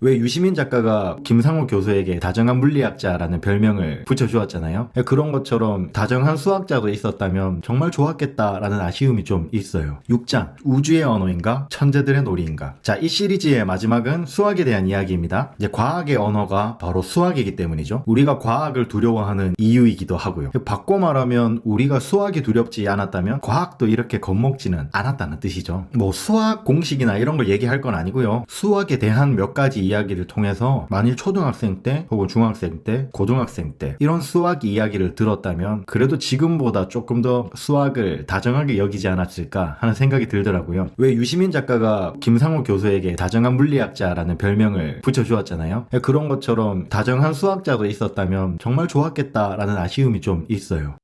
왜 유시민 작가가 김상호 교수에게 다정한 물리학자라는 별명을 붙여주었잖아요. 그런 것처럼 다정한 수학자도 있었다면 정말 좋았겠다라는 아쉬움이 좀 있어요. 6장 우주의 언어인가 천재들의 놀이인가. 자, 이 시리즈의 마지막은 수학에 대한 이야기입니다. 이제 과학의 언어가 바로 수학이기 때문이죠. 우리가 과학을 두려워하는 이유이기도 하고요. 바꿔 말하면 우리가 수학이 두렵지 않았다면 과학도 이렇게 겁먹지는 않았다는 뜻이죠. 뭐 수학 공식이나 이런 걸 얘기할 건 아니고요. 수학에 대한 몇 가지 이야기를 통해서 만일 초등학생 때 혹은 중학생 때 고등학생 때 이런 수학 이야기를 들었다면 그래도 지금보다 조금 더 수학을 다정하게 여기지 않았을까 하는 생각이 들더라고요. 왜 유시민 작가가 김상호 교수에게 다정한 물리학자라는 별명을 붙여주었잖아요. 그런 것처럼 다정한 수학자도 있었다면 정말 좋았겠다라는 아쉬움이 좀 있어요.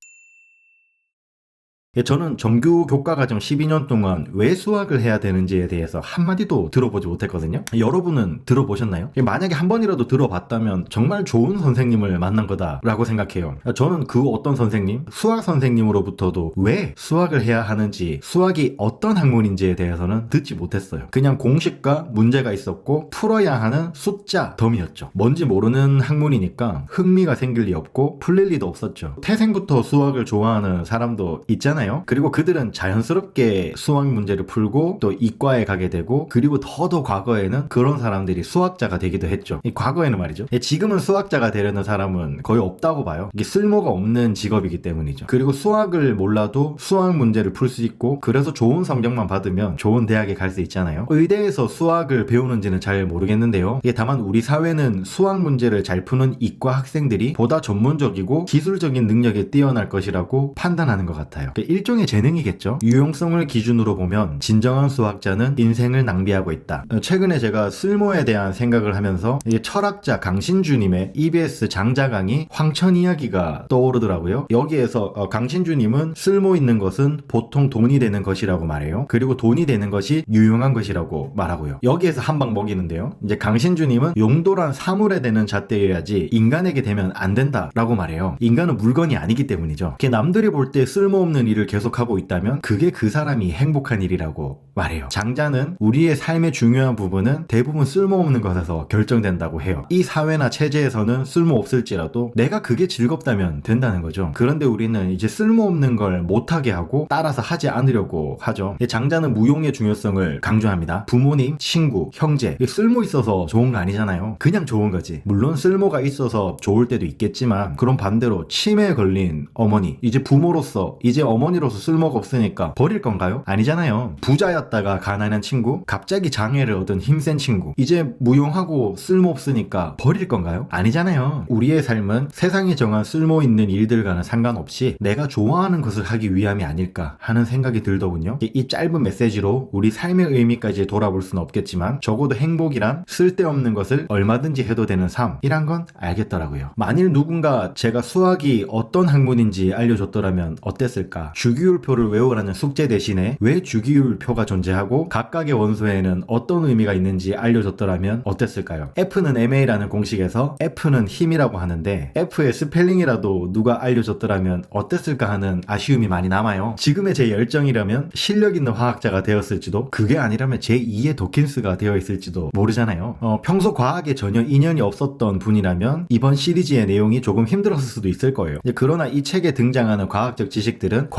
저는 정규 교과과정 12년 동안 왜 수학을 해야 되는지에 대해서 한마디도 들어보지 못했거든요. 여러분은 들어보셨나요? 만약에 한 번이라도 들어봤다면 정말 좋은 선생님을 만난 거다라고 생각해요. 저는 그 어떤 선생님, 수학 선생님으로부터도 왜 수학을 해야 하는지, 수학이 어떤 학문인지에 대해서는 듣지 못했어요. 그냥 공식과 문제가 있었고 풀어야 하는 숫자 덤이었죠. 뭔지 모르는 학문이니까 흥미가 생길 리 없고 풀릴 리도 없었죠. 태생부터 수학을 좋아하는 사람도 있잖아요. 그리고 그들은 자연스럽게 수학 문제를 풀고 또 이과에 가게 되고 그리고 더더 과거에는 그런 사람들이 수학자가 되기도 했죠. 과거에는 말이죠. 지금은 수학자가 되려는 사람은 거의 없다고 봐요. 이게 쓸모가 없는 직업이기 때문이죠. 그리고 수학을 몰라도 수학 문제를 풀 수 있고 그래서 좋은 성적만 받으면 좋은 대학에 갈 수 있잖아요. 의대에서 수학을 배우는지는 잘 모르겠는데요. 다만 우리 사회는 수학 문제를 잘 푸는 이과 학생들이 보다 전문적이고 기술적인 능력에 뛰어날 것이라고 판단하는 것 같아요. 일종의 재능이겠죠. 유용성을 기준으로 보면 진정한 수학자는 인생을 낭비하고 있다. 최근에 제가 쓸모에 대한 생각을 하면서 철학자 강신주님의 EBS 장자 강의 황천 이야기가 떠오르더라고요. 여기에서 강신주님은 쓸모 있는 것은 보통 돈이 되는 것이라고 말해요. 그리고 돈이 되는 것이 유용한 것이라고 말하고요. 여기에서 한 방 먹이는데요. 이제 강신주님은 용도란 사물에 되는 잣대여야지 인간에게 되면 안 된다라고 말해요. 인간은 물건이 아니기 때문이죠. 남들이 볼 때 쓸모없는 일을 계속하고 있다면 그게 그 사람이 행복한 일이라고 말해요. 장자는 우리의 삶의 중요한 부분은 대부분 쓸모없는 것에서 결정된다고 해요. 이 사회나 체제에서는 쓸모없을지라도 내가 그게 즐겁다면 된다는 거죠. 그런데 우리는 이제 쓸모없는 걸 못하게 하고 따라서 하지 않으려고 하죠. 장자는 무용의 중요성을 강조합니다. 부모님, 친구, 형제 쓸모 있어서 좋은 거 아니잖아요. 그냥 좋은 거지. 물론 쓸모가 있어서 좋을 때도 있겠지만 그런 반대로 치매에 걸린 어머니, 이제 부모로서 이제 어머니로서 쓸모가 없으니까 버릴 건가요? 아니잖아요. 부자였다가 가난한 친구, 갑자기 장애를 얻은 힘센 친구, 이제 무용하고 쓸모없으니까 버릴 건가요? 아니잖아요. 우리의 삶은 세상에 정한 쓸모있는 일들과는 상관없이 내가 좋아하는 것을 하기 위함이 아닐까 하는 생각이 들더군요. 이 짧은 메시지로 우리 삶의 의미까지 돌아볼 수는 없겠지만 적어도 행복이란 쓸데없는 것을 얼마든지 해도 되는 삶이란 건 알겠더라고요. 만일 누군가 제가 수학이 어떤 학문인지 알려줬더라면 어땠을까? 주기율표를 외우라는 숙제 대신에 왜 주기율표가 존재하고 각각의 원소에는 어떤 의미가 있는지 알려줬더라면 어땠을까요? F는 MA라는 공식에서 F는 힘이라고 하는데 F의 스펠링이라도 누가 알려줬더라면 어땠을까 하는 아쉬움이 많이 남아요. 지금의 제 열정이라면 실력 있는 화학자가 되었을지도 그게 아니라면 제2의 도킨스가 되어 있을지도 모르잖아요. 평소 과학에 전혀 인연이 없었던 분이라면 이번 시리즈의 내용이 조금 힘들었을 수도 있을 거예요. 그러나 이 책에 등장하는 과학적 지식들은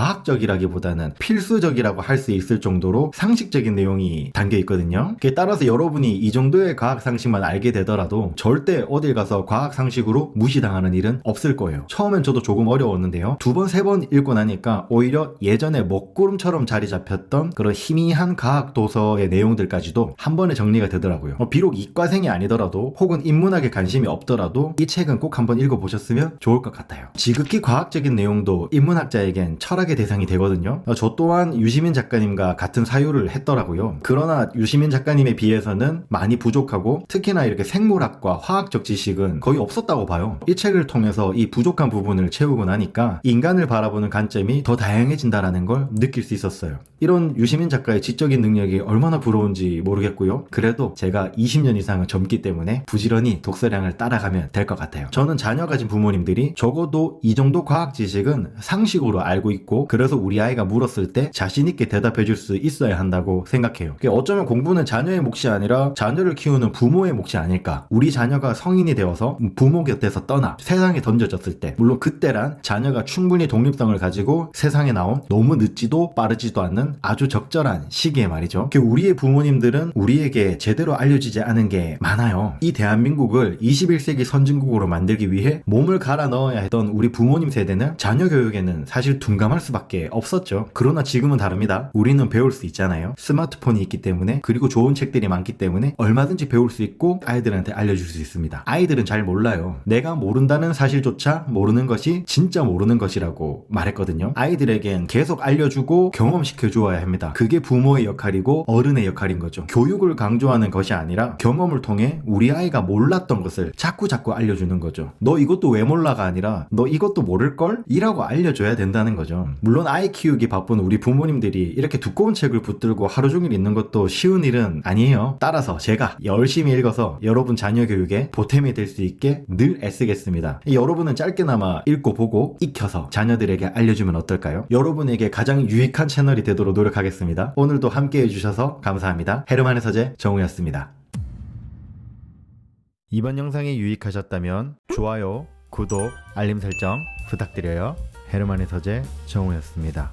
과학적이라기보다는 필수적이라고 할 수 있을 정도로 상식적인 내용이 담겨 있거든요. 따라서 여러분이 이 정도의 과학 상식만 알게 되더라도 절대 어딜 가서 과학 상식으로 무시당하는 일은 없을 거예요. 처음엔 저도 조금 어려웠는데요. 두 번, 세 번 읽고 나니까 오히려 예전에 먹구름처럼 자리 잡혔던 그런 희미한 과학 도서의 내용들까지도 한 번에 정리가 되더라고요. 비록 이과생이 아니더라도 혹은 인문학에 관심이 없더라도 이 책은 꼭 한번 읽어보셨으면 좋을 것 같아요. 지극히 과학적인 내용도 인문학자에겐 철학의 대상이 되거든요. 저 또한 유시민 작가님과 같은 사유를 했더라고요. 그러나 유시민 작가님에 비해서는 많이 부족하고 특히나 이렇게 생물학과 화학적 지식은 거의 없었다고 봐요. 이 책을 통해서 이 부족한 부분을 채우고 나니까 인간을 바라보는 관점이 더 다양해진다라는 걸 느낄 수 있었어요. 이런 유시민 작가의 지적인 능력이 얼마나 부러운지 모르겠고요. 그래도 제가 20년 이상은 젊기 때문에 부지런히 독서량을 따라가면 될 것 같아요. 저는 자녀 가진 부모님들이 적어도 이 정도 과학 지식은 상식으로 알고 있고 하고 그래서 우리 아이가 물었을 때 자신 있게 대답해 줄 수 있어야 한다고 생각해요. 어쩌면 공부는 자녀의 몫이 아니라 자녀를 키우는 부모의 몫이 아닐까. 우리 자녀가 성인이 되어서 부모 곁에서 떠나 세상에 던져졌을 때, 물론 그때란 자녀가 충분히 독립성을 가지고 세상에 나온 너무 늦지도 빠르지도 않는 아주 적절한 시기에 말이죠. 우리의 부모님들은 우리에게 제대로 알려지지 않은 게 많아요. 이 대한민국을 21세기 선진국으로 만들기 위해 몸을 갈아 넣어야 했던 우리 부모님 세대는 자녀 교육에는 사실 둔감할 수밖에 없었죠. 그러나 지금은 다릅니다. 우리는 배울 수 있잖아요. 스마트폰이 있기 때문에, 그리고 좋은 책들이 많기 때문에 얼마든지 배울 수 있고 아이들한테 알려줄 수 있습니다. 아이들은 잘 몰라요. 내가 모른다는 사실조차 모르는 것이 진짜 모르는 것이라고 말했거든요. 아이들에겐 계속 알려주고 경험시켜 주어야 합니다. 그게 부모의 역할이고 어른의 역할인 거죠. 교육을 강조하는 것이 아니라 경험을 통해 우리 아이가 몰랐던 것을 자꾸 알려주는 거죠. 너 이것도 왜 몰라가 아니라 너 이것도 모를걸? 이라고 알려줘야 된다는 거죠. 물론 아이 키우기 바쁜 우리 부모님들이 이렇게 두꺼운 책을 붙들고 하루 종일 읽는 것도 쉬운 일은 아니에요. 따라서 제가 열심히 읽어서 여러분 자녀 교육에 보탬이 될 수 있게 늘 애쓰겠습니다. 여러분은 짧게나마 읽고 보고 익혀서 자녀들에게 알려주면 어떨까요? 여러분에게 가장 유익한 채널이 되도록 노력하겠습니다. 오늘도 함께 해주셔서 감사합니다. 헤르만의 서재 정우였습니다. 이번 영상이 유익하셨다면 좋아요, 구독, 알림 설정 부탁드려요. 헤르만의 서재 정우였습니다.